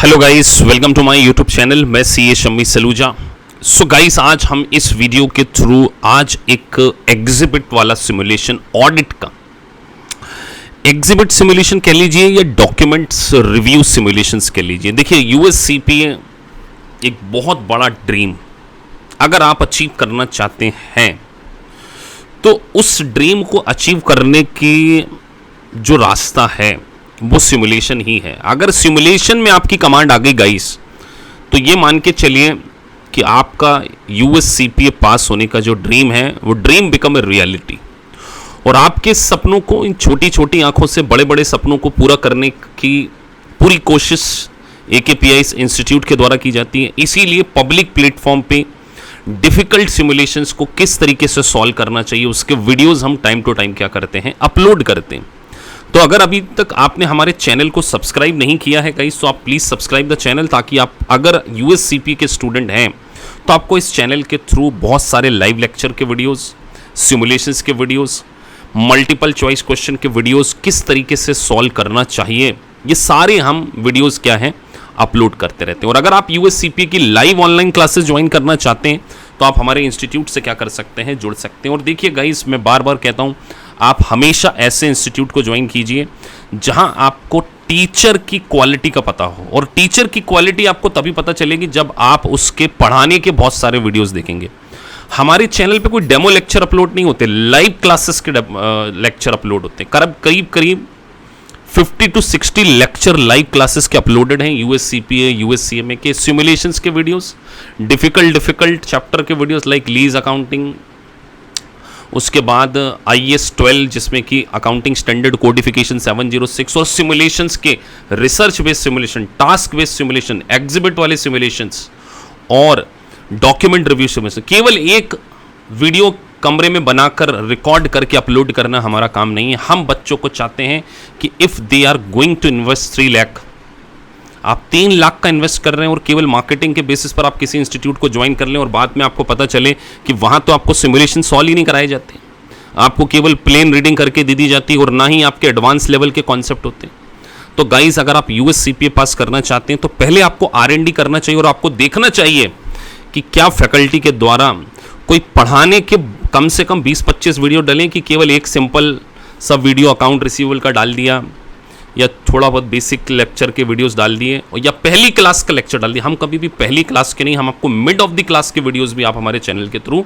Hello guys, welcome to my YouTube channel. मैं CA Shammi Saluja. So guys, आज हम इस वीडियो के थ्रू आज एक एग्जिबिट वाला सिमुलेशन ऑडिट का एग्जिबिट सिमुलेशन कह लीजिए या डॉक्यूमेंट्स रिव्यू सिमुलेशंस कह लीजिए। देखिए, यूएससीपीए एक बहुत बड़ा ड्रीम अगर आप अचीव करना चाहते हैं तो उस ड्रीम को अचीव करने की जो रास्ता है वो सिमुलेशन ही है। अगर सिमुलेशन में आपकी कमांड आ गई गाइस, तो ये मान के चलिए कि आपका यूएससीपीए पास होने का जो ड्रीम है वो ड्रीम बिकम ए रियलिटी, और आपके सपनों को, इन छोटी छोटी आंखों से बड़े बड़े सपनों को पूरा करने की पूरी कोशिश AKPIS इंस्टीट्यूट के द्वारा की जाती है। इसीलिए पब्लिक प्लेटफॉर्म पे डिफ़िकल्ट सिमुलेशंस को किस तरीके से सॉल्व करना चाहिए उसके वीडियोस हम टाइम टू टाइम क्या करते हैं, अपलोड करते हैं। तो अगर अभी तक आपने हमारे चैनल को सब्सक्राइब नहीं किया है गाइस, तो आप प्लीज़ सब्सक्राइब द चैनल, ताकि आप अगर यूएससीपीए के स्टूडेंट हैं तो आपको इस चैनल के थ्रू बहुत सारे लाइव लेक्चर के वीडियोस, सिमुलेशंस के वीडियोस, मल्टीपल चॉइस क्वेश्चन के वीडियोस किस तरीके से सॉल्व करना चाहिए, ये सारे हम वीडियोस क्या हैं अपलोड करते रहते हैं। और अगर आप यूएससीपीए की लाइव ऑनलाइन क्लासेस ज्वाइन करना चाहते हैं तो आप हमारे इंस्टीट्यूट से क्या कर सकते हैं, जुड़ सकते हैं। और देखिए गाइस, मैं बार बार कहता हूँ, आप हमेशा ऐसे इंस्टीट्यूट को ज्वाइन कीजिए जहां आपको टीचर की क्वालिटी का पता हो। और टीचर की क्वालिटी आपको तभी पता चलेगी जब आप उसके पढ़ाने के बहुत सारे वीडियोस देखेंगे। हमारे चैनल पे कोई डेमो लेक्चर अपलोड नहीं होते, लाइव क्लासेस के लेक्चर अपलोड होते हैं। करीब 50 to 60 लेक्चर लाइव क्लासेस के अपलोडेड हैं। यूएससीपीए, यूएससीएमए के सिमुलेशंस के वीडियोस, डिफिकल्ट चैप्टर के वीडियोस लाइक लीज अकाउंटिंग, उसके बाद IAS 12 जिसमें कि अकाउंटिंग स्टैंडर्ड कोडिफिकेशन 706, और सिमुलेशंस के research based simulation, task based simulation, exhibit वाले सिमुलेशंस और डॉक्यूमेंट रिव्यू सिमुलेशन। केवल एक वीडियो कमरे में बनाकर रिकॉर्ड करके अपलोड करना हमारा काम नहीं है। हम बच्चों को चाहते हैं कि if they are going to invest 3 lakh, आप 3 लाख का इन्वेस्ट कर रहे हैं और केवल मार्केटिंग के बेसिस पर आप किसी इंस्टीट्यूट को ज्वाइन कर लें और बाद में आपको पता चले कि वहाँ तो आपको सिमुलेशन सॉल्व ही नहीं कराए जाते, आपको केवल प्लेन रीडिंग करके दे दी जाती है और ना ही आपके एडवांस लेवल के कॉन्सेप्ट होते हैं। तो गाइज, अगर आप यूएससीपीए पास करना चाहते हैं तो पहले आपको R&D करना चाहिए और आपको देखना चाहिए कि क्या फैकल्टी के द्वारा कोई पढ़ाने के कम से कम 20-25 वीडियो डलें, कि केवल एक सिंपल सब वीडियो अकाउंट रिसीवेबल का डाल दिया या थोड़ा बहुत बेसिक लेक्चर के वीडियोस डाल दिए, या पहली क्लास का लेक्चर डाल दिया। हम कभी भी पहली क्लास के नहीं, हम आपको मिड ऑफ द क्लास के वीडियोस भी आप हमारे चैनल के थ्रू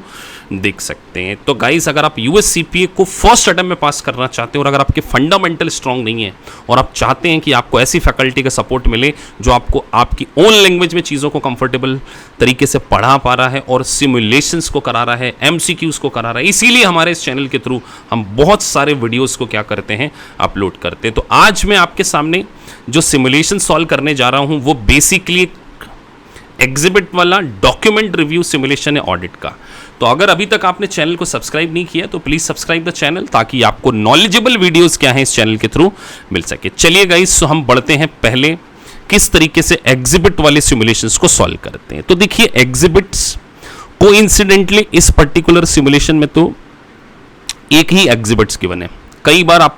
देख सकते हैं। तो गाइस, अगर आप यूएससीपीए को फर्स्ट अटेम्प्ट में पास करना चाहते हैं और अगर आपके फंडामेंटल स्ट्रांग नहीं है और आप चाहते हैं कि आपको ऐसी फैकल्टी का सपोर्ट मिले जो आपको आपकी ओन लैंग्वेज में चीज़ों को कंफर्टेबल तरीके से पढ़ा पा रहा है और सिमुलेशंस को करा रहा है, MCQs को करा रहा है, इसीलिए हमारे इस चैनल के थ्रू हम बहुत सारे वीडियोस को क्या करते हैं, अपलोड करते हैं। तो आज मैं आपके सामने जो सिमुलेशन सॉल्व करने जा रहा हूं वो बेसिकली एग्जिबिट वाला डॉक्यूमेंट रिव्यू सिमुलेशन है ऑडिट का। तो अगर अभी तक आपने चैनल को सब्सक्राइब नहीं किया तो प्लीज सब्सक्राइब द चैनल, ताकि आपको नॉलेजेबल वीडियोस क्या है इस चैनल के थ्रू मिल सके। चलिए गाइस, हम बढ़ते हैं पहले किस तरीके से एग्जिबिट वाले सिमुलेशंस को सॉल्व करते हैं। तो देखिए, एग्जिबिट्स कोइंसिडेंटली इस पर्टिकुलर सिमुलेशन में तो एक ही एग्जिबिट्स गिवन है। कई बार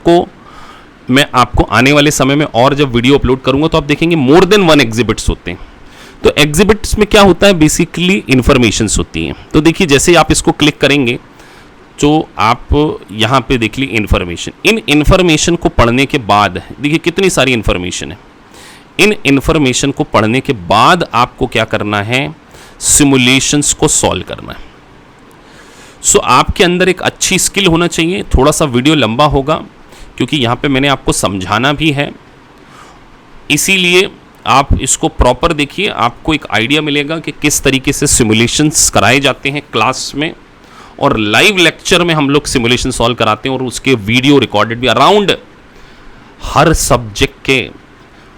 मैं आपको आने वाले समय में और जब वीडियो अपलोड करूंगा तो आप देखेंगे मोर देन 1 एग्जिबिट्स होते हैं। तो एग्जिबिट्स में क्या होता है, बेसिकली इंफॉर्मेशंस होती हैं। तो देखिए, जैसे आप इसको क्लिक करेंगे तो आप यहाँ पे देख ली इंफॉर्मेशन। इन इंफॉर्मेशन को पढ़ने के बाद देखिए कितनी सारी इंफॉर्मेशन है। इन इंफॉर्मेशन को पढ़ने के बाद आपको क्या करना है, सिमुलेशंस को सॉल्व करना है। सो आपके अंदर एक अच्छी स्किल होना चाहिए। थोड़ा सा वीडियो लंबा होगा क्योंकि यहाँ पे मैंने आपको समझाना भी है, इसीलिए आप इसको प्रॉपर देखिए, आपको एक आइडिया मिलेगा कि किस तरीके से सिमुलेशंस कराए जाते हैं क्लास में, और लाइव लेक्चर में हम लोग सिमुलेशन सॉल्व कराते हैं और उसके वीडियो रिकॉर्डेड भी। अराउंड हर सब्जेक्ट के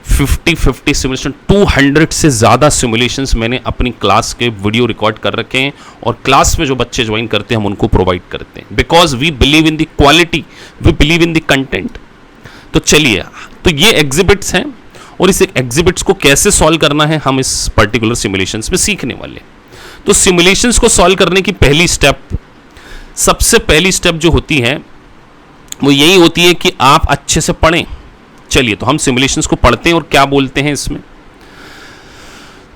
50 सिमुलेशन, 200 से ज़्यादा सिमुलेशंस मैंने अपनी क्लास के वीडियो रिकॉर्ड कर रखे हैं और क्लास में जो बच्चे ज्वाइन करते हैं हम उनको प्रोवाइड करते हैं, because we believe in the quality, we believe in the content. तो चलिए, तो ये एग्जिबिट्स हैं और इस एग्जिबिट्स को कैसे सॉल्व करना है हम इस पर्टिकुलर सिमुलेशंस में सीखने वाले। तो सिमुलेशंस को सॉल्व करने की सबसे पहली स्टेप जो होती है वो यही होती है कि आप अच्छे से पढ़ें। चलिए, तो हम सिमुलेशंस को पढ़ते हैं और क्या बोलते हैं इसमें।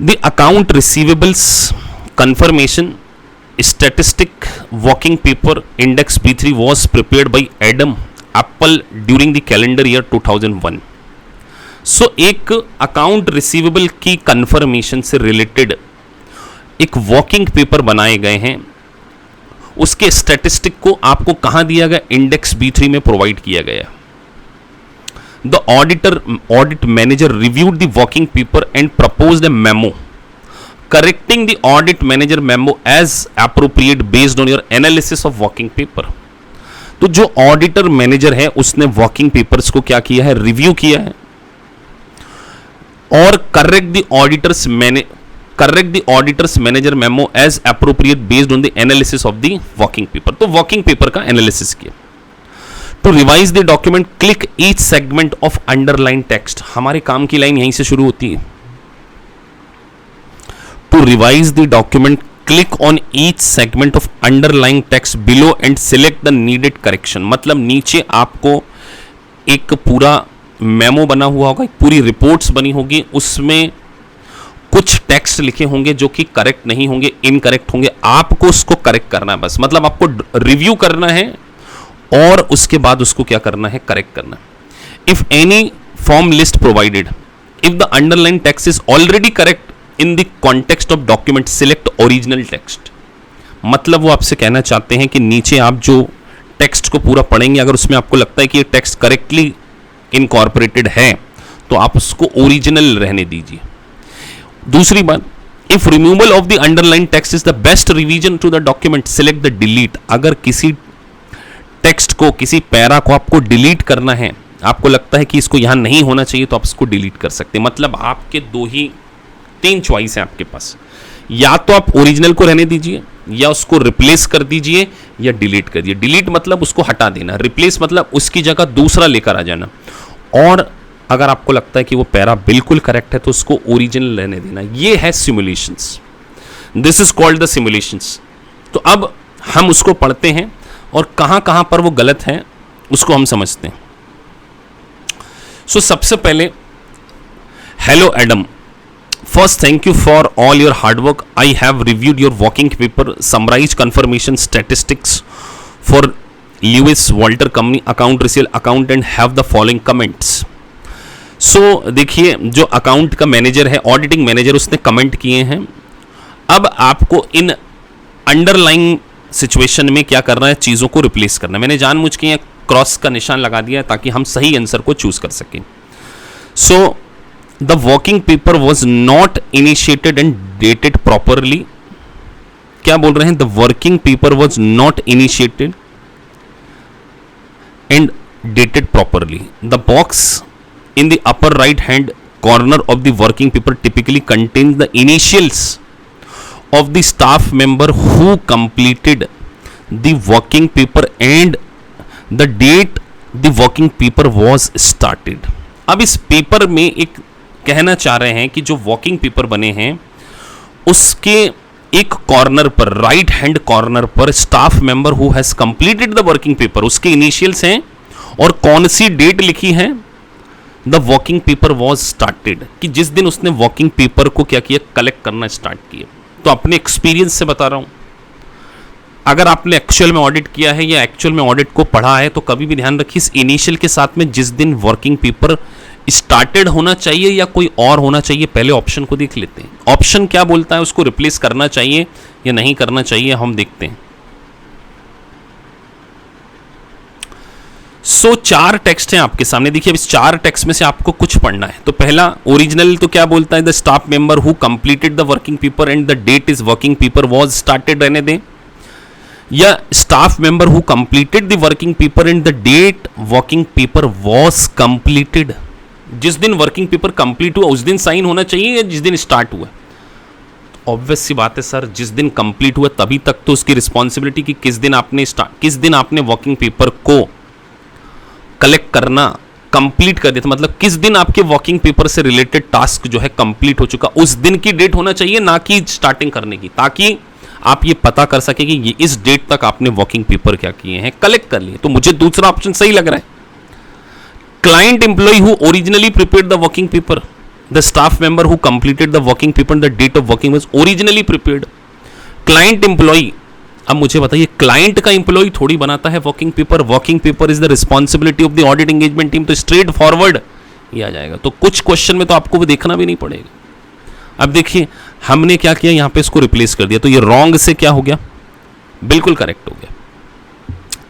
The account receivables confirmation statistic working paper index B3 was prepared by Adam Apple during the calendar year 2001. So एक अकाउंट रिसीवेबल की कंफर्मेशन से रिलेटेड एक वर्किंग पेपर बनाए गए हैं, उसके स्टैटिस्टिक को आपको कहां दिया गया, इंडेक्स B3 में प्रोवाइड किया गया. The audit manager reviewed the working paper and proposed A memo correcting the audit manager memo as appropriate based on your analysis of working paper. तो जो ऑडिटर मैनेजर है उसने वर्किंग पेपर्स को क्या किया है, रिव्यू किया है और correct the auditors manager memo as appropriate based on the analysis of the working paper. तो वर्किंग पेपर का एनालिसिस किया. To revise the document click each segment of underline text. हमारे काम की लाइन यहीं से शुरू होती है. To revise the document, click on each segment of underlying text below and select the needed correction. मतलब नीचे आपको एक पूरा मेमो बना हुआ होगा, एक पूरी रिपोर्ट्स बनी होगी, उसमें कुछ टेक्स्ट लिखे होंगे जो कि करेक्ट नहीं होंगे, इनकरेक्ट होंगे. आपको उसको करेक्ट करना है बस. मतलब आपको रिव्यू करना है और उसके बाद उसको क्या करना है, करेक्ट करना है. If any form list provided, if the underline text is already correct in the context of document, select original text. मतलब वो आपसे कहना चाहते हैं कि नीचे आप जो टेक्स्ट को पूरा पढ़ेंगे, अगर उसमें आपको लगता है कि ये टेक्स्ट करेक्टली इनकॉर्पोरेटेड है तो आप उसको ओरिजिनल रहने दीजिए. दूसरी बात, if removal of the underline text is the best revision to the document, select the delete. अगर किसी टेक्स्ट को, किसी पैरा को आपको डिलीट करना है, आपको लगता है कि इसको यहां नहीं होना चाहिए, तो आप इसको डिलीट कर सकते हैं. मतलब आपके तीन चॉइस है आपके पास. या तो आप ओरिजिनल को रहने दीजिए, या उसको रिप्लेस कर दीजिए, या डिलीट कर दीजिए. डिलीट मतलब उसको हटा देना, रिप्लेस मतलब उसकी जगह दूसरा लेकर आ जाना. और अगर आपको लगता है कि वो पैरा बिल्कुल करेक्ट है तो उसको ओरिजिनल रहने देना. ये है simulations. This is called the simulations. तो अब हम उसको पढ़ते हैं और कहां कहां पर वो गलत है उसको हम समझते हैं. सो सबसे पहले, hello Adam, first thank you for all your hard work. I have reviewed your working paper, summarized confirmation statistics for Lewis Walter Company account receivable account and have the following comments. So देखिए, जो account का manager है, auditing manager, उसने comment किए हैं. अब आपको इन underline situation में क्या करना है, चीज़ों को रिप्लेस करना है. मैंने जानबूझ के क्रॉस का निशान लगा दिया है ताकि हम सही आंसर को चूज कर सकें. सो the working paper was not initiated and dated properly. क्या बोल रहे हैं, the working paper was not initiated and dated properly. The box in the upper right hand corner of the working paper typically contains the initials of the staff member who completed the working paper and the date the working paper was started. अब इस paper में एक कहना चाह रहे हैं कि जो वॉकिंग पेपर बने हैं उसके एक कॉर्नर पर, राइट हैंड कॉर्नर पर, staff member who has completed the working paper, उसके इनिशियल्स हैं और कौन सी डेट लिखी है, the walking paper was started, कि जिस दिन उसने वॉकिंग पेपर को क्या किया, कलेक्ट करना स्टार्ट किया. तो अपने एक्सपीरियंस से बता रहा हूं, अगर आपने एक्चुअल में ऑडिट किया है या एक्चुअल में ऑडिट को पढ़ा है तो कभी भी ध्यान रखिए, इस इनिशियल के साथ में जिस दिन वर्किंग पेपर स्टार्टेड होना चाहिए या कोई और होना चाहिए, पहले ऑप्शन को देख लेते हैं. ऑप्शन क्या बोलता है, उसको रिप्लेस करना चाहिए या नहीं करना चाहिए, हम देखते हैं. सो 4 टेक्स्ट हैं आपके सामने. देखिए, अब इस 4 टेक्स्ट में से आपको कुछ पढ़ना है. तो पहला ओरिजिनल तो क्या बोलता है, the staff member who completed the working paper and the date is working paper was started रहने दें, या staff member who completed the working paper and the date working paper was completed. जिस दिन working paper complete हुआ उस दिन sign होना चाहिए या जिस दिन स्टार्ट हुआ. ऑब्वियस सी बात है सर, जिस दिन कंप्लीट हुआ तभी तक तो उसकी रिस्पॉन्सिबिलिटी कि किस दिन आपने वर्किंग पेपर को कलेक्ट करना कंप्लीट कर दिया था. मतलब किस दिन आपके वर्किंग पेपर से रिलेटेड टास्क जो है कंप्लीट हो चुका, उस दिन की डेट होना चाहिए, ना कि स्टार्टिंग करने की, ताकि आप ये पता कर सके कि ये इस डेट तक आपने वर्किंग पेपर क्या किए हैं, कलेक्ट कर लिए. तो मुझे दूसरा ऑप्शन सही लग रहा है. Client employ who originally prepared the working paper, the staff member who completed the working paper the date of working was originally prepared. Client employee, अब मुझे बताइए क्लाइंट का एम्प्लॉय थोड़ी बनाता है working paper, working paper is the responsibility of the audit engagement team, तो straightforward ये आ जाएगा। तो कुछ क्वेश्चन में तो आपको वो देखना भी नहीं पड़ेगा। अब देखिए हमने क्या किया, यहां पे इसको रिप्लेस कर दिया, तो ये रॉन्ग से क्या हो गया, बिल्कुल करेक्ट हो गया।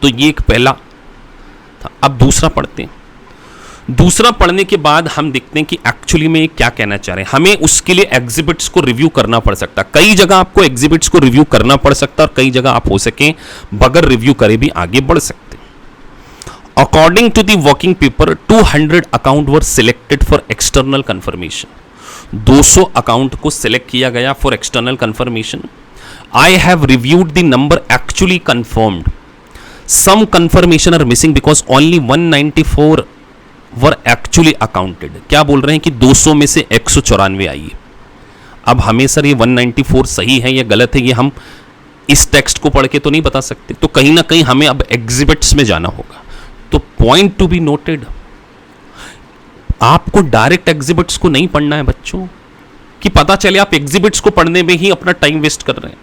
तो ये एक पहला था। अब दूसरा पढ़ते हैं। दूसरा पढ़ने के बाद हम देखते हैं कि एक्चुअली में क्या कहना चाह रहे हैं। हमें उसके लिए एग्जिबिट्स को रिव्यू करना पड़ सकता है। कई जगह आपको एग्जिबिट्स को रिव्यू करना पड़ सकता है और कई जगह आप हो सके बगैर रिव्यू करे भी आगे बढ़ सकते हैं। According to the working paper 200 account were selected for external confirmation. 200 account को सिलेक्ट किया गया for external confirmation. I have reviewed the number actually confirmed. Some confirmation are missing because only 194 were actually accounted. क्या बोल रहे हैं कि 200 में से 194 आई है। अब हमें सर ये 194 सही है या गलत है, ये हम इस टेक्स्ट को पढ़ के तो नहीं बता सकते, तो कहीं ना कहीं हमें अब एग्जिबिट्स में जाना होगा। तो पॉइंट टू बी नोटेड, आपको डायरेक्ट एग्जिबिट्स को नहीं पढ़ना है बच्चों, कि पता चले आप एग्जिबिट्स को पढ़ने में ही अपना टाइम वेस्ट कर रहे हैं।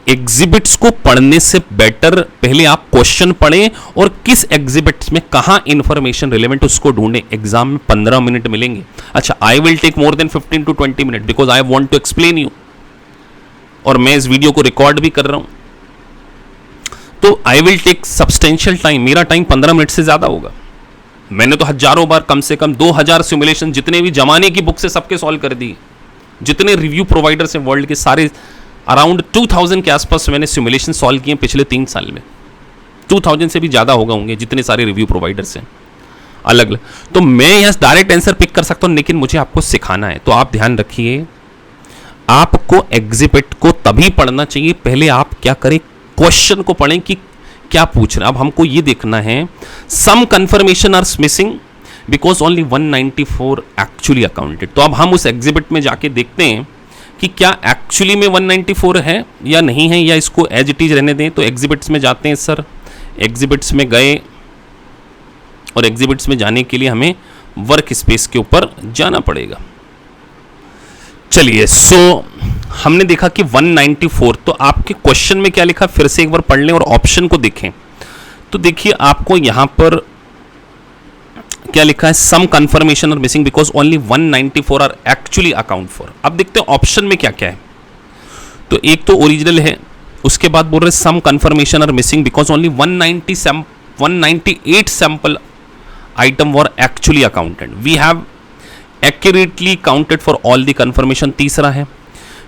एग्जिबिट्स को पढ़ने से बेटर पहले आप क्वेश्चन पढ़ें और किस एग्जिबिट्स में कहां इंफॉर्मेशन रिलेवेंट उसको ढूंढें। एग्जाम में 15 मिनट मिलेंगे। अच्छा, I will take more than 15 to 20 minute because I want to explain you, और मैं इस वीडियो को रिकॉर्ड भी कर रहा हूं, तो I will take substantial time. मेरा टाइम 15 मिनट से ज्यादा होगा। मैंने तो हजारों बार, कम से कम 2000 सिमुलेशन जितने भी जमाने की बुक से सबके सॉल्व कर दिए। जितने रिव्यू प्रोवाइडर्स हैं वर्ल्ड के सारे, अराउंड 2000 के आसपास मैंने सिमुलेशन सॉल्व किए पिछले 3 साल में। 2000 से भी ज़्यादा होगा होंगे जितने सारे रिव्यू प्रोवाइडर्स हैं अलग अलग। तो मैं यहाँ डायरेक्ट आंसर पिक कर सकता हूँ, लेकिन मुझे आपको सिखाना है। तो आप ध्यान रखिए, आपको एग्जिबिट को तभी पढ़ना चाहिए पहले आप क्या करें, क्वेश्चन को पढ़ें कि क्या पूछ रहे हैं। अब हमको ये देखना है, some confirmation are missing because only 194 actually accounted. तो अब हम उस एग्जिबिट में जाके देखते हैं कि क्या एक्चुअली में 194 है या नहीं है, या इसको एज इट इज रहने दें। तो एग्जिबिट्स में जाते हैं सर। एग्जिबिट्स में गए और एग्जिबिट्स में जाने के लिए हमें वर्क स्पेस के ऊपर जाना पड़ेगा। चलिए, सो हमने देखा कि 194, तो आपके क्वेश्चन में क्या लिखा फिर से एक बार पढ़ लें और ऑप्शन को देखें। तो देखिए आपको यहां पर क्या लिखा है, some confirmation are missing because only 194 are actually account for. अब देखते हैं ऑप्शन में क्या क्या है। तो एक तो ओरिजिनल है, उसके बाद बोल रहे some confirmation are missing because only 198 sample item were actually accounted. We have accurately counted for all the confirmation. तीसरा है,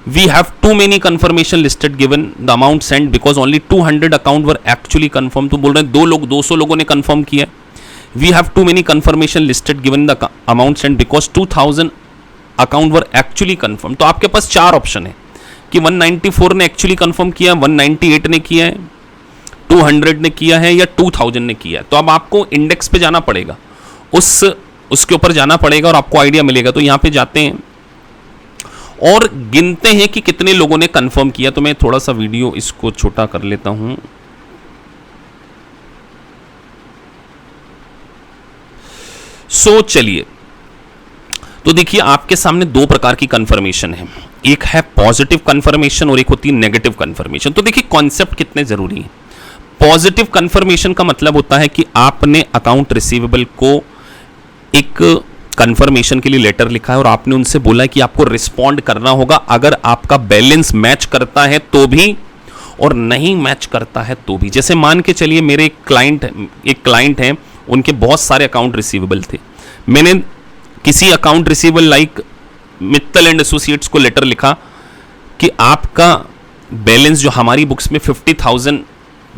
we have too many confirmation listed given the amount send because only 200 account were actually confirm. तो बोल रहे हैं 200 लोगों ने confirm किया है। We have too many confirmation listed given the amount sent because 2000 account were actually confirmed। तो आपके पास 4 ऑप्शन है कि 194 ने एक्चुअली कंफर्म किया, 198 ने किया है, 200 ने किया है या 2000 ने किया है। तो अब आपको इंडेक्स पे जाना पड़ेगा, उसके ऊपर जाना पड़ेगा और आपको आइडिया मिलेगा। तो यहाँ पे जाते हैं और गिनते हैं कि कितने लोगों ने कंफर्म किया। तो मैं थोड़ा सा वीडियो इसको छोटा कर लेता हूँ। सो चलिए, तो देखिए आपके सामने 2 प्रकार की कंफर्मेशन है। एक है पॉजिटिव कंफर्मेशन और एक होती है नेगेटिव कंफर्मेशन। तो देखिए कॉन्सेप्ट कितने जरूरी है। पॉजिटिव कंफर्मेशन का मतलब होता है कि आपने अकाउंट रिसीवेबल को एक कंफर्मेशन के लिए लेटर लिखा है और आपने उनसे बोला है कि आपको रिस्पॉन्ड करना होगा। अगर आपका बैलेंस मैच करता है तो भी और नहीं मैच करता है तो भी। जैसे मान के चलिए मेरे एक क्लाइंट है, उनके बहुत सारे अकाउंट रिसीवेबल थे। मैंने किसी account receivable like Mittal and associates को लेटर लिखा कि आपका बैलेंस जो हमारी बुक्स में 50,000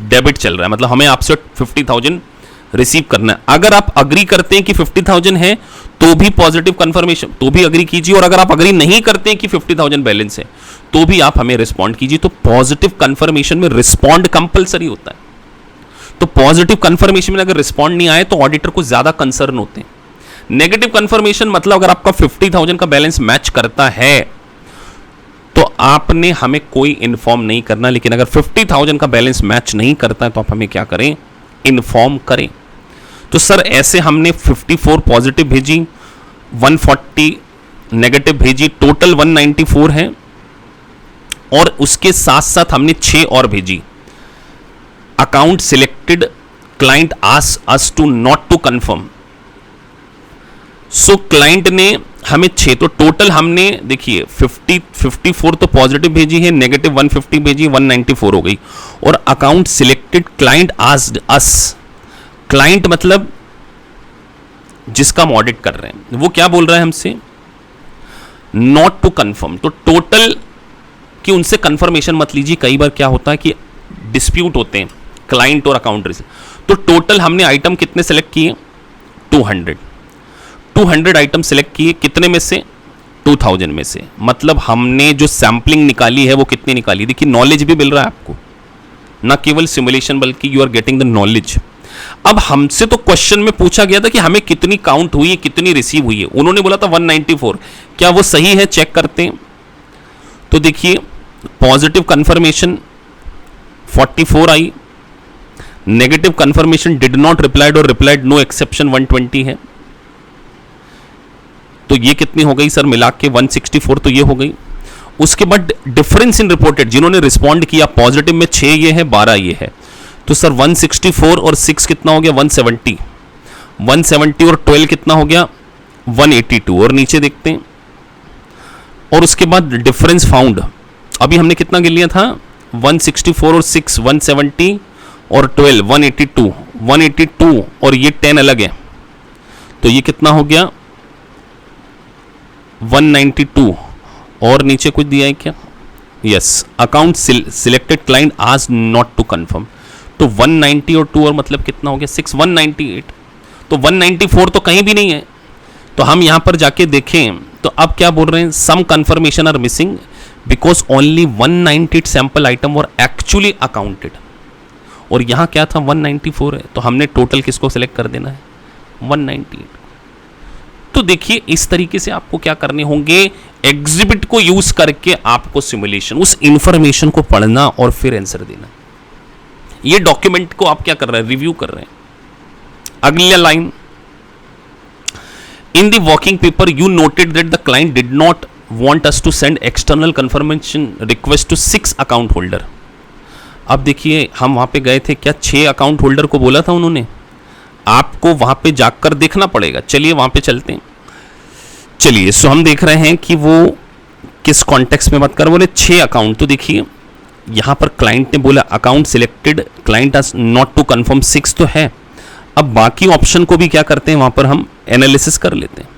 डेबिट चल रहा है, मतलब हमें आपसे 50,000 रिसीव करना है। अगर आप अग्री करते हैं कि 50,000 है तो भी पॉजिटिव कंफर्मेशन, तो भी अग्री कीजिए, और अगर आप अग्री नहीं करते हैं कि 50,000 बैलेंस है तो भी आप हमें रिस्पॉन्ड कीजिए। तो पॉजिटिव कंफर्मेशन में रिस्पॉन्ड कंपलसरी होता है। तो पॉजिटिव कंफर्मेशन में अगर रिस्पॉन्ड नहीं आए तो ऑडिटर को ज्यादा कंसर्न होते हैं। नेगेटिव कंफर्मेशन मतलब अगर आपका 50,000 का बैलेंस मैच करता है तो आपने हमें कोई इन्फॉर्म नहीं करना, लेकिन अगर 50,000 का बैलेंस मैच नहीं करता है तो आप हमें क्या करें, इन्फॉर्म करें। तो सर ऐसे हमने 54 पॉजिटिव भेजी, 140 नेगेटिव भेजी, टोटल 194 है, और उसके साथ साथ हमने 6 और भेजी। Account selected, client asked us to not to confirm. So client ने हमें 6, तो टोटल हमने देखिए 54 तो पॉजिटिव भेजी है, नेगेटिव 150 भेजी, 194 हो गई। और अकाउंट सिलेक्टेड, क्लाइंट आस्क्ड अस, क्लाइंट मतलब जिसका हम ऑडिट कर रहे हैं, वो क्या बोल रहा है हमसे, नॉट टू कंफर्म। तो टोटल कि उनसे कंफर्मेशन मत लीजिए, कई बार क्या होता है कि डिस्प्यूट होते हैं क्लाइंट और अकाउंट से। तो टोटल हमने आइटम कितने सेलेक्ट किए, 200 आइटम सेलेक्ट किए, कितने में से, 2000 में से। मतलब हमने जो सैंपलिंग निकाली है वो कितनी निकाली, देखिए नॉलेज भी मिल रहा है आपको, ना केवल सिमुलेशन बल्कि you are getting the knowledge. अब हमसे तो क्वेश्चन में पूछा गया था कि हमें कितनी काउंट हुई है, कितनी रिसीव हुई है, उन्होंने बोला था 194, क्या वो सही है, चेक करते हैं। तो देखिए positive confirmation 44 I, negative confirmation did not replied और रिप्लाइड नो एक्सेप्शन 120 है। तो ये कितनी हो गई सर मिला के 164, तो ये हो गई। उसके बाद डिफरेंस इन रिपोर्टेड, जिन्होंने रिस्पॉन्ड किया पॉजिटिव में 6 ये है, 12 ये है, तो सर 164 और 6 कितना हो गया, 170, 170 और 12 कितना हो गया, 182। और नीचे देखते हैं, और उसके बाद डिफरेंस फाउंड, अभी हमने कितना गिन लिया था, 164 और 6 170 और 12 182 और ये 10 अलग है, तो ये कितना हो गया 192। और नीचे कुछ दिया है क्या, यस, अकाउंट सिलेक्टेड, क्लाइंट आज नॉट टू कंफर्म, तो 190 और 2 और मतलब कितना हो गया 6, 198। तो 194 तो कहीं भी नहीं है। तो हम यहां पर जाके देखें तो अब क्या बोल रहे हैं, some confirmation are missing because only 198 sample item are actually accounted, और यहां क्या था 194 है, तो हमने टोटल किसको सिलेक्ट कर देना है 198। तो देखिए इस तरीके से आपको क्या करने होंगे, एग्जिबिट को यूज करके आपको सिमुलेशन, उस इंफॉर्मेशन को पढ़ना और फिर आंसर देना। ये डॉक्यूमेंट को आप क्या कर रहे हैं, रिव्यू कर रहे हैं। अगली line, in the working paper you noted that the client did not want us to send external confirmation request to 6 account holder. अब देखिए हम वहां पे गए थे, क्या 6 अकाउंट होल्डर को बोला था उन्होंने, आपको वहां पे जाकर देखना पड़ेगा। चलिए वहां पे चलते हैं। चलिए सो हम देख रहे हैं कि वो किस कॉन्टेक्स्ट में बात कर, बोले 6 अकाउंट। तो देखिए यहां पर क्लाइंट ने बोला account selected, client has not to confirm 6 तो है। अब बाकी ऑप्शन को भी क्या करते हैं, वहां पर हम एनालिसिस कर लेते हैं।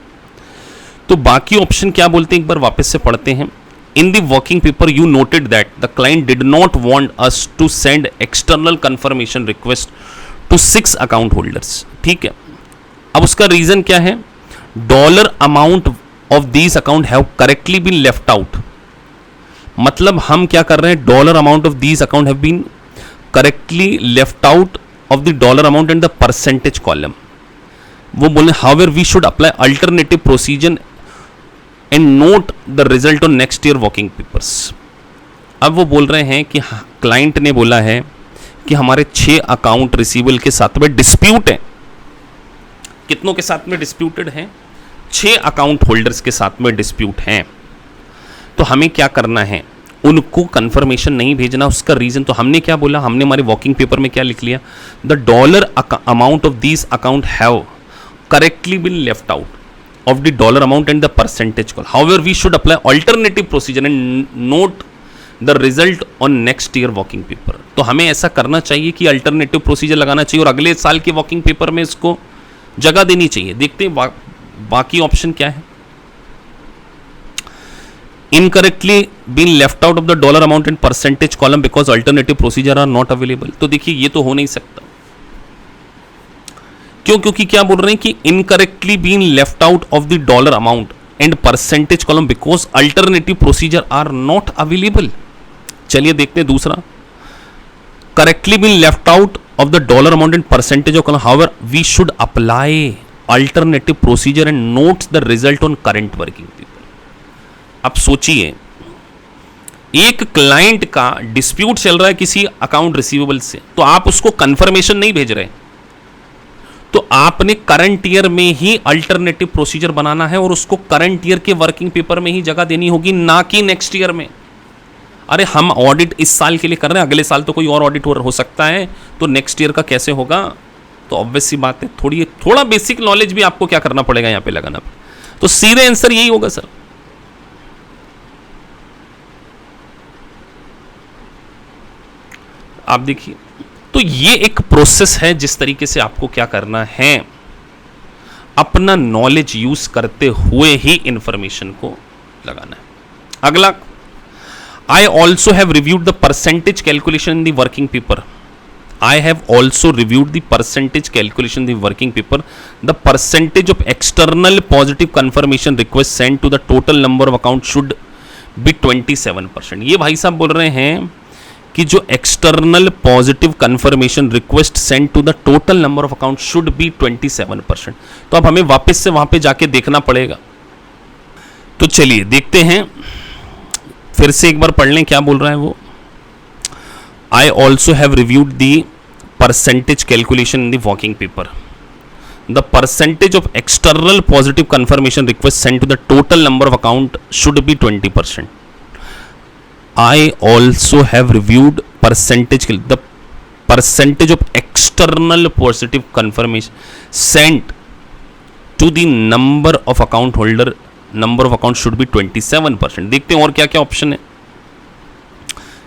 तो बाकी ऑप्शन क्या बोलते हैं, एक बार वापस से पढ़ते हैं। In the working paper you noted that the client did not want us to send external confirmation request to 6 account holders. ठीक है, अब उसका रीजन क्या है, dollar amount of these account have correctly been left out. मतलब हम क्या कर रहे हैं, dollar amount of these account have been correctly left out of the dollar amount and the percentage column. वो बोले however we should apply alternative procedure and note the result on next year working papers. अब वो बोल रहे हैं कि client ने बोला है कि हमारे 6 अकाउंट रिसीवेबल के साथ में डिस्प्यूट है। कितनों के साथ में डिस्प्यूटेड है, 6 अकाउंट होल्डर्स के साथ में डिस्प्यूट हैं। तो हमें क्या करना है, उनको कंफर्मेशन नहीं भेजना। उसका रीजन तो हमने क्या बोला, हमने हमारे वर्किंग पेपर में क्या लिख लिया, the dollar amount of these account have correctly been left out of the dollar amount and the percentage call. However we should apply alternative procedure and note the result on next year working paper. तो हमें ऐसा करना चाहिए कि alternative procedure लगाना चाहिए और अगले साल के वर्किंग पेपर में इसको जगह देनी चाहिए। देखते हैं बाकी ऑप्शन क्या है। Incorrectly been left out of the dollar amount and percentage column because alternative procedure are not available. तो देखिए ये तो हो नहीं सकता। क्यों, क्योंकि क्या बोल रहे हैं कि incorrectly been left out of the dollar amount and percentage column because alternative procedure are not available. चलिए देखते हैं दूसरा, correctly been left out of the dollar amount and percentage of column, however we should apply alternative procedure and note the result on current working paper। अब सोचिए एक client का dispute चल रहा है किसी अकाउंट रिसीवेबल से, तो आप उसको कंफर्मेशन नहीं भेज रहे, तो आपने करंट ईयर में ही अल्टरनेटिव प्रोसीजर बनाना है और उसको करंट ईयर के वर्किंग पेपर में ही जगह देनी होगी, ना कि नेक्स्ट ईयर में। अरे हम ऑडिट इस साल के लिए कर रहे हैं, अगले साल तो कोई और ऑडिट हो सकता है, तो नेक्स्ट ईयर का कैसे होगा? तो ऑब्वियस सी बात है, थोड़ा बेसिक नॉलेज भी आपको क्या करना पड़ेगा, यहां पे लगाना पड़ेगा। तो सीधे आंसर यही होगा सर। आप देखिए, तो ये एक प्रोसेस है जिस तरीके से आपको क्या करना है, अपना नॉलेज यूज करते हुए ही इंफॉर्मेशन को लगाना है। अगला, I also have reviewed the percentage calculation in the working paper. I have also reviewed the percentage calculation in the working paper. The percentage of external positive confirmation requests sent to the total number of accounts should be 27%. ये भाई साहब बोल रहे हैं कि जो external positive confirmation request sent to the total number of accounts should be 27%. तो अब हमें वापस से वहां पे जाके देखना पड़ेगा। तो चलिए देखते हैं, फिर से एक बार पढ़ लें क्या बोल रहा है वो। I also have reviewed the percentage calculation in the working paper. The percentage of external positive confirmation requests sent to the total number of account should be 20%. I also have reviewed the percentage of external positive confirmation sent to the number of account holder, number of account should be 27%. देखते हैं और क्या क्या option है।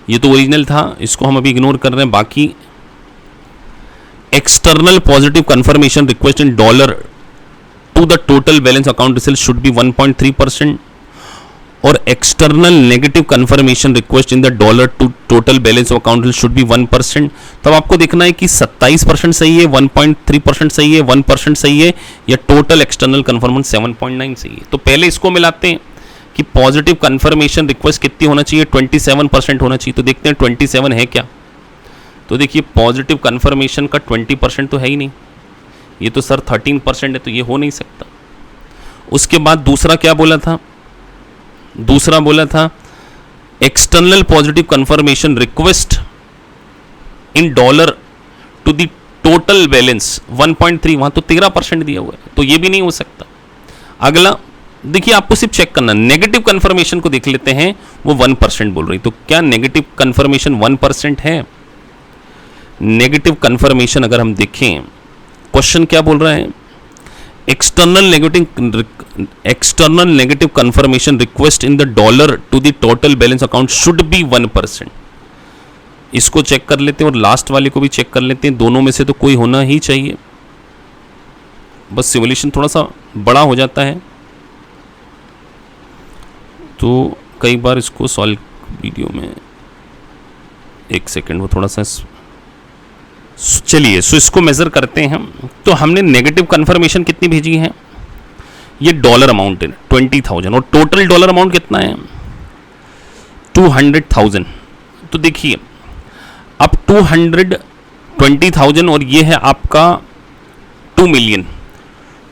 ये तो original था, इसको हम अभी इग्नोर कर रहे हैं। बाकी external positive confirmation request in dollar to the total balance account result should be 1.3% और external negative confirmation request in the dollar to total balance account result should be 1%। तब आपको देखना है कि 27% सही है, 1.3% सही है, 1% सही है, या टोटल एक्सटर्नल कंफर्मेशन 7.9 सही है। तो पहले इसको मिलाते हैं कि पॉजिटिव कंफर्मेशन रिक्वेस्ट कितनी होना चाहिए, 27% होना चाहिए। तो देखते हैं 27 है क्या। तो देखिए पॉजिटिव कंफर्मेशन का 20% तो है ही नहीं, ये तो सर 13% है, तो ये हो नहीं सकता। उसके बाद दूसरा क्या बोला था, दूसरा बोला था external positive confirmation request in dollar to the total balance 1.3, वहां तो 13% दिया हुआ है, तो ये भी नहीं हो सकता। अगला देखिए, आपको सिर्फ चेक करना, नेगेटिव कंफर्मेशन को देख लेते हैं, वो 1% बोल रही। तो क्या नेगेटिव कंफर्मेशन 1% है? नेगेटिव कंफर्मेशन अगर हम देखें, क्वेश्चन क्या बोल रहा है, external negative confirmation request in the dollar to the total balance account should be 1%। इसको चेक कर लेते हैं और लास्ट वाले को भी चेक कर लेते हैं, दोनों में से तो कोई होना ही चाहिए। बस सिमुलेशन थोड़ा सा बड़ा हो जाता है, तो कई बार इसको सॉल्व वीडियो में, एक सेकेंड वो थोड़ा सा, चलिए सो इसको मेजर करते हैं हम। तो हमने नेगेटिव कंफर्मेशन कितनी भेजी है, ये डॉलर अमाउंट है 20,000 और टोटल डॉलर अमाउंट कितना है 200,000। तो देखिए अब 220,000 और ये है आपका 2 मिलियन,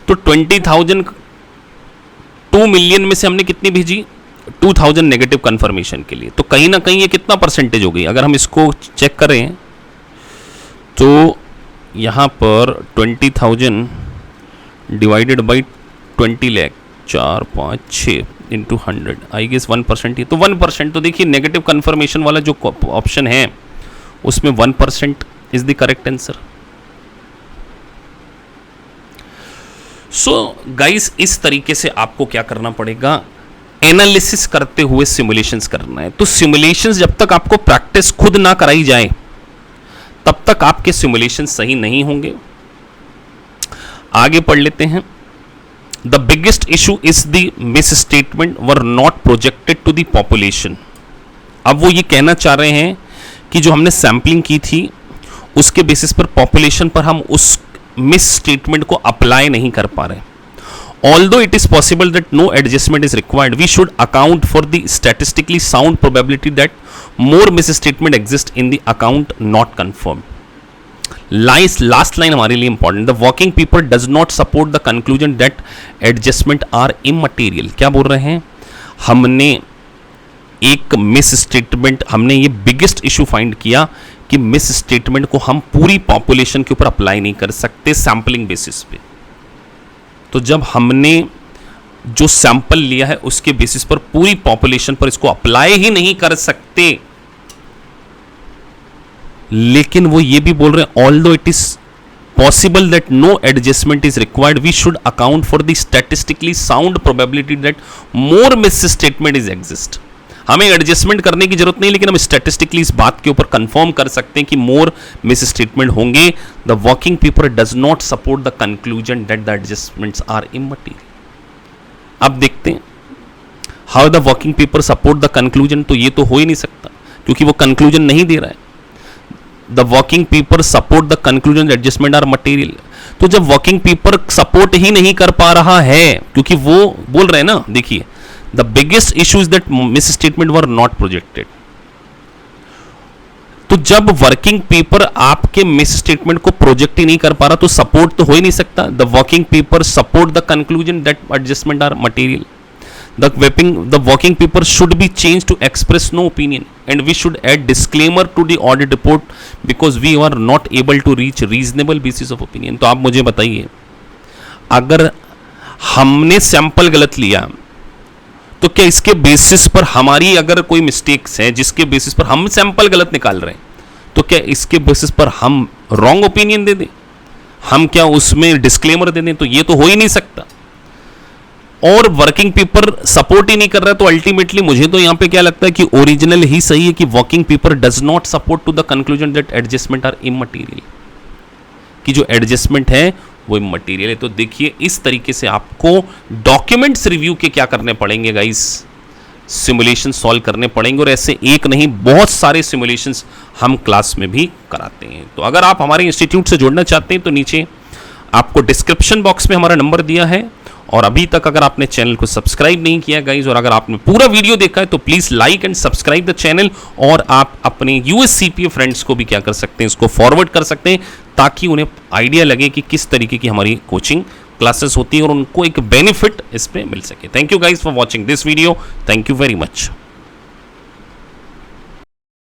तो 20,000 2 मिलियन में से हमने कितनी भेजी 2,000 नेगेटिव कंफर्मेशन के लिए। तो कहीं ना कहीं ये कितना परसेंटेज हो गई, अगर हम इसको चेक करें तो यहाँ पर 20,000 divided by 20 lakh, 4, 5, 6 into 100, I guess 1% ही, तो 1%। तो देखिए नेगेटिव कंफर्मेशन वाला जो ऑप्शन है उसमें 1% is the correct answer. So guys, इस तरीके से आपको क्या करना पड़ेगा, एनालिसिस करते हुए सिमुलेशंस करना है। तो सिमुलेशंस जब तक आपको प्रैक्टिस खुद ना कराई जाए तब तक आपके सिमुलेशन सही नहीं होंगे। आगे पढ़ लेते हैं। The biggest issue is the misstatement were not projected to the population. अब वो ये कहना चाह रहे हैं कि जो हमने सैंपलिंग की थी उसके बेसिस पर पॉपुलेशन पर हम उस मिस स्टेटमेंट को अप्लाई नहीं कर पा रहे। Although it is possible that no adjustment is required, we should account for the statistically sound probability that more misstatement exist in the account not confirmed. Last line हमारे लिए important. The working paper does not support the conclusion that adjustment are immaterial. क्या बोल रहे हैं, हमने एक miss statement, हमने ये बिगेस्ट इशू फाइंड किया कि मिस स्टेटमेंट को हम पूरी पॉपुलेशन के ऊपर अप्लाई नहीं कर सकते सैंपलिंग बेसिस पे। तो जब हमने जो सैंपल लिया है उसके बेसिस पर पूरी पॉपुलेशन पर इसको अप्लाई ही नहीं कर सकते, लेकिन वो ये भी बोल रहे हैं although it is possible that no adjustment is required, we should account for the statistically sound probability that more misstatement is exist। हमें एडजस्टमेंट करने की जरूरत नहीं, लेकिन हम स्टैटिस्टिकली इस बात के ऊपर कंफर्म कर सकते हैं कि मोर मिसस्टेटमेंट होंगे। The working paper does not support the conclusion that the adjustments are immaterial. अब देखते हैं how the working paper support the conclusion. तो ये तो हो ही नहीं सकता क्योंकि वो कंक्लूजन नहीं दे रहा है। The working paper support the conclusion adjustment are material. तो जब वर्किंग पेपर सपोर्ट ही नहीं कर पा रहा है, क्योंकि वो बोल रहे हैं ना, देखिए the biggest issue is that miss statement were not projected. तो जब वर्किंग पेपर आपके मिस स्टेटमेंट को प्रोजेक्ट ही नहीं कर पा रहा तो सपोर्ट तो हो ही नहीं सकता। The working paper support the conclusion that adjustment are material. The working paper should be changed to express no opinion, and we should add disclaimer to the audit report because we are not able to reach reasonable basis of opinion। तो आप मुझे बताइए, अगर हमने sample गलत लिया तो क्या इसके बेसिस पर हमारी अगर कोई मिस्टेक्स है जिसके बेसिस पर हम सैंपल गलत निकाल रहे हैं, तो क्या इसके बेसिस पर हम रॉन्ग ओपिनियन दे दें? हम क्या उसमें डिस्क्लेमर दे दें? तो ये तो हो ही नहीं सकता। और वर्किंग पेपर सपोर्ट ही नहीं कर रहा है, तो अल्टीमेटली मुझे तो यहां पे क्या लगता है कि ओरिजिनल ही सही है कि working paper does not support to the conclusion that adjustment are immaterial, कि जो एडजस्टमेंट है वो इमटेरियल है। तो देखिए इस तरीके से आपको डॉक्यूमेंट्स रिव्यू के क्या करने पड़ेंगे गाइस, सिमुलेशन सॉल्व करने पड़ेंगे। और ऐसे एक नहीं बहुत सारे सिमुलेशंस हम क्लास में भी कराते हैं। तो अगर आप हमारे इंस्टीट्यूट से जुड़ना चाहते हैं तो नीचे आपको डिस्क्रिप्शन बॉक्स में हमारा नंबर दिया है। और अभी तक अगर आपने चैनल को सब्सक्राइब नहीं किया गाइज, और अगर आपने पूरा वीडियो देखा है तो please like and subscribe the channel. और आप अपने यूएससीपीए फ्रेंड्स को भी क्या कर सकते हैं, इसको फॉरवर्ड कर सकते हैं ताकि उन्हें आइडिया लगे कि किस तरीके की हमारी कोचिंग क्लासेस होती है और उनको एक बेनिफिट इस पे मिल सके। Thank you guys for watching this video. Thank you very much.